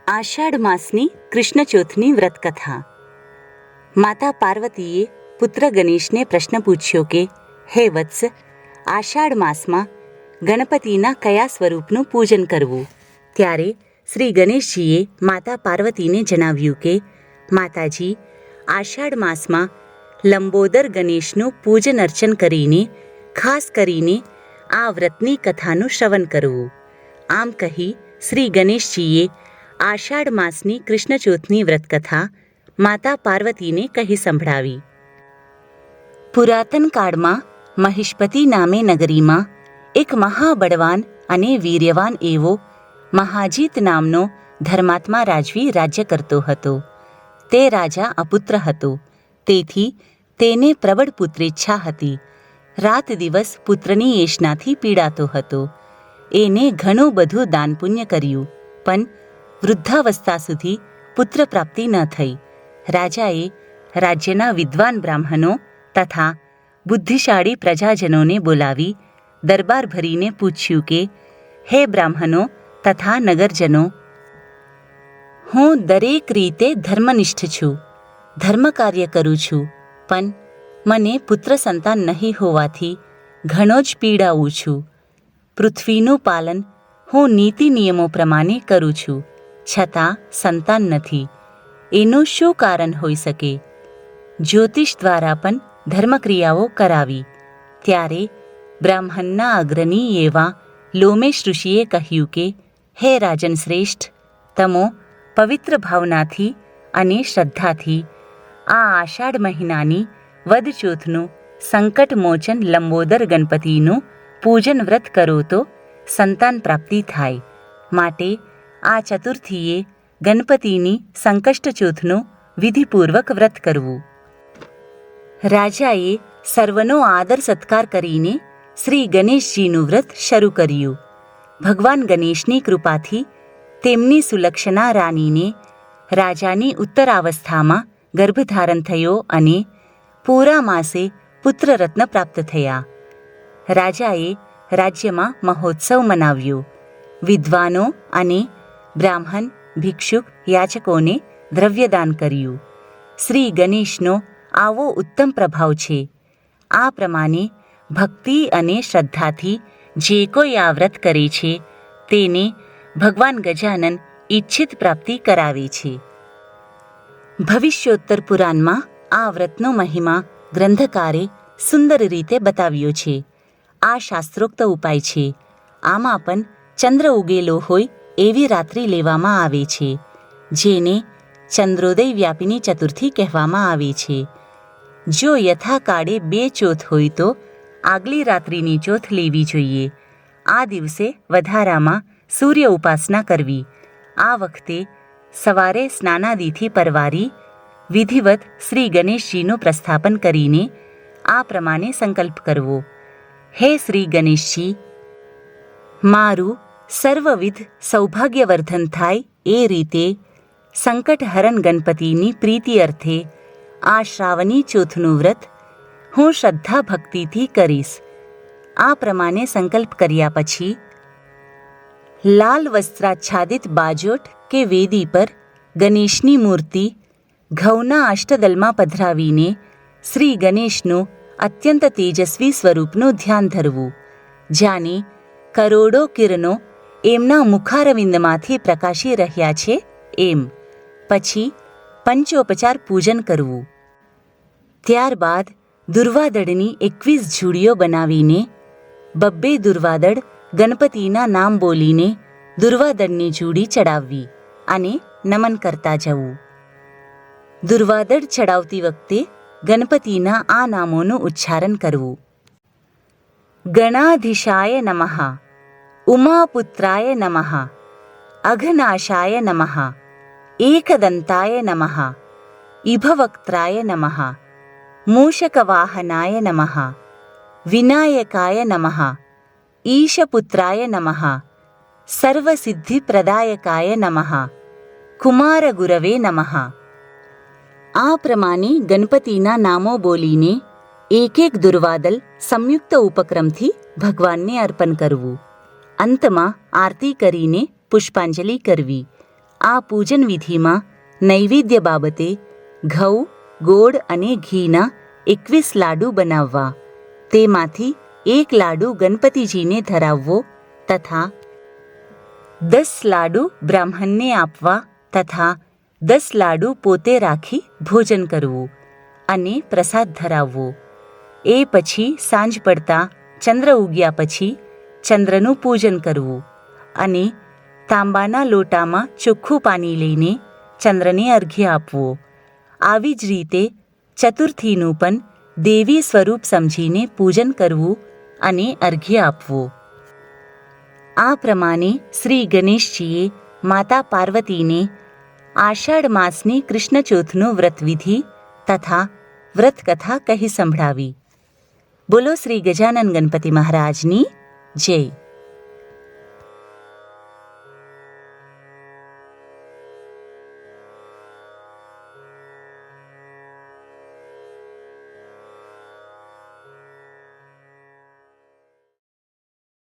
આષાઢ માસની કૃષ્ણ ચોથની વ્રતકથા. માતા પાર્વતીએ પુત્ર ગણેશને પ્રશ્ન પૂછ્યો કે, હે વત્સ, આષાઢ માસમાં ગણપતિના કયા સ્વરૂપનું પૂજન કરવું? ત્યારે શ્રી ગણેશજીએ માતા પાર્વતીને જણાવ્યું કે, માતાજી, આષાઢ માસમાં લંબોદર ગણેશનું પૂજન અર્ચન કરીને ખાસ કરીને આ વ્રતની કથાનું શ્રવણ કરવું. આમ કહી શ્રી ગણેશજીએ આષાઢ માસની કૃષ્ણ ચોથની વ્રતકથા માતા પાર્વતીને કહી સંભળાવી. પુરાતન કાળમાં મહિષ્પતિ નામે નગરીમાં એક મહાબળવાન અને વીર્યવાન એવો મહાજીત નામનો ધર્માત્મા રાજવી રાજ્ય કરતો હતો. તે રાજા અપુત્ર હતો, તેથી તેને પ્રબળ પુત્રેચ્છા હતી. રાત દિવસ પુત્રની એશનાથી પીડાતો હતો. એને ઘણું બધું દાન પુણ્ય કર્યું, પણ વૃદ્ધાવસ્થા સુધી પુત્ર પ્રાપ્તિ ન થઈ. રાજાએ રાજ્યના વિદ્વાન બ્રાહ્મણો તથા બુદ્ધિશાળી પ્રજાજનોને બોલાવી દરબાર ભરીને પૂછ્યું કે, હે બ્રાહ્મણો તથા નગરજનો, હું દરેક રીતે ધર્મનિષ્ઠ છું, ધર્મ કાર્ય કરું છું, પણ મને પુત્ર સંતાન નહીં હોવાથી ઘણો જ પીડાવું છું. પૃથ્વીનું પાલન હું નીતિ નિયમો પ્રમાણે કરું છું, છતાં સંતાન નથી. એનું શું કારણ હોઈ શકે? જ્યોતિષ દ્વારા પણ ધર્મક્રિયાઓ કરાવી. ત્યારે બ્રાહ્મણના અગ્રણી એવા લોમેશ ઋષિએ કહ્યું કે, હે રાજન શ્રેષ્ઠ, તમો પવિત્ર ભાવનાથી અને શ્રદ્ધાથી આ આષાઢ મહિનાની વદ ચોથનું સંકટ મોચન લંબોદર ગણપતિનું પૂજન વ્રત કરો તો સંતાન પ્રાપ્તિ થાય. માટે આ ચતુર્થીએ ગણપતિની સંકષ્ટ ચોથનું વિધિપૂર્વક વ્રત કરવું. રાજાએ સર્વનો આદર સત્કાર કરીને શ્રી ગણેશજીનું વ્રત શરૂ કર્યું. ભગવાન ગણેશની કૃપાથી તેમની સુલક્ષણા રાનીને રાજાની ઉત્તરાવસ્થામાં ગર્ભધારણ થયો અને પૂરા માસે પુત્રરત્ન પ્રાપ્ત થયા. રાજાએ રાજ્યમાં મહોત્સવ મનાવ્યો. વિદ્વાનો અને બ્રાહ્મણ, ભિક્ષુક, યાચકોને દ્રવ્યદાન કર્યું. શ્રી ગણેશનો આવો ઉત્તમ પ્રભાવ છે. આ પ્રમાણે ભક્તિ અને શ્રદ્ધાથી જે કોઈ આ વ્રત કરે છે તેને ભગવાન ગજાનન ઈચ્છિત પ્રાપ્તિ કરાવે છે. ભવિષ્યોત્તર પુરાણમાં આ વ્રતનો મહિમા ગ્રંથકારે સુંદર રીતે બતાવ્યો છે. આ શાસ્ત્રોક્ત ઉપાય છે. આમાં પણ ચંદ્ર ઉગેલો હોય એવી રાત્રિ લેવામાં આવે છે, જેને ચંદ્રોદય વ્યાપિની ચતુર્થી કહેવામાં આવે છે. જો યથાકાળે 2 ચોથ હોય તો આગલી રાત્રિની ચોથ લેવી જોઈએ. આ દિવસે વધારામાં સૂર્ય ઉપાસના કરવી. આ વખતે સવારે સ્નાનાદિથી પરવારી વિધિવત શ્રી ગણેશજીનું પ્રસ્થાપન કરીને આ પ્રમાણે સંકલ્પ કરવો. હે શ્રી ગણેશજી, મારું સર્વવિધ સૌભાગ્યવર્ધન થાય એ રીતે સંકટહરણ ગણપતિની પ્રીતિ અર્થે આ શ્રાવણી ચોથનું વ્રત હું શ્રદ્ધા ભક્તિથી કરીશ. આ પ્રમાણે સંકલ્પ કર્યા પછી લાલ વસ્ત્રાચ્છાદિત બાજોટ કે વેદી પર ગણેશની મૂર્તિ ઘઉંના અષ્ટદલમાં પધરાવીને શ્રી ગણેશનું અત્યંત તેજસ્વી સ્વરૂપનું ધ્યાન ધરવું, જાણે કરોડો કિરણો એમના મુખારવિંદમાંથી પ્રકાશી રહ્યા છે એમ. પછી પંચોપચાર પૂજન કરવું. ત્યારબાદ દુર્વાદળની 21 જોડીઓ બનાવીને 2 દુર્વાદળ ગણપતિના નામ બોલીને દુર્વાદળની જોડી ચડાવવી અને નમન કરતા જવું. દુર્વાદળ ચડાવતી વખતે ગણપતિના આ નામોનું ઉચ્ચારણ કરવું. ગણાધીશાય નમઃ, ઉમાપુત્રાય નમઃ, અઘનાશાય નમઃ, એકદંતાય નમઃ, ઇભવક્ત્રાય નમઃ, મૂષકવાહનાય નમઃ, વિનાયકાય નમઃ, ઈશપુત્રાય નમઃ, સર્વસિદ્ધિપ્રદાયકાય નમઃ, કુમારગુરવે નમઃ. આ પ્રમાણે ગણપતિના નામો બોલીને એક દુર્વાદલ સંયુક્ત ઉપક્રમથી ભગવાનને અર્પણ કરવું. અંતમાં આરતી કરીને પુષ્પાંજલિ કરવી. આ પૂજન વિધિમાં નૈવેદ્ય બાબતે ઘઉં, ગોળ અને ઘીના 21 લાડુ બનાવવા, તેમાંથી 1 લાડુ ગણપતિજીને ધરાવવો તથા 10 લાડુ બ્રાહ્મણને આપવા તથા 10 લાડુ પોતે રાખી ભોજન કરવું અને પ્રસાદ ધરાવવો. એ પછી સાંજ પડતા ચંદ્ર ઉગ્યા પછી ચંદ્રનું પૂજન કરવું અને તાંબાના લોટામાં ચોખ્ખું પાણી લઈને ચંદ્રને અર્ઘ્ય આપવો. આવી જ રીતે ચતુર્થીનું પણ દેવી સ્વરૂપ સમજીને પૂજન કરવું અને અર્ઘ્ય આપવું. આ પ્રમાણે શ્રી ગણેશજીએ માતા પાર્વતીને આષાઢ માસની કૃષ્ણ ચોથનું વ્રતવિધિ તથા વ્રતકથા કહી સંભળાવી. બોલો શ્રી ગજાનન ગણપતિ મહારાજની જય.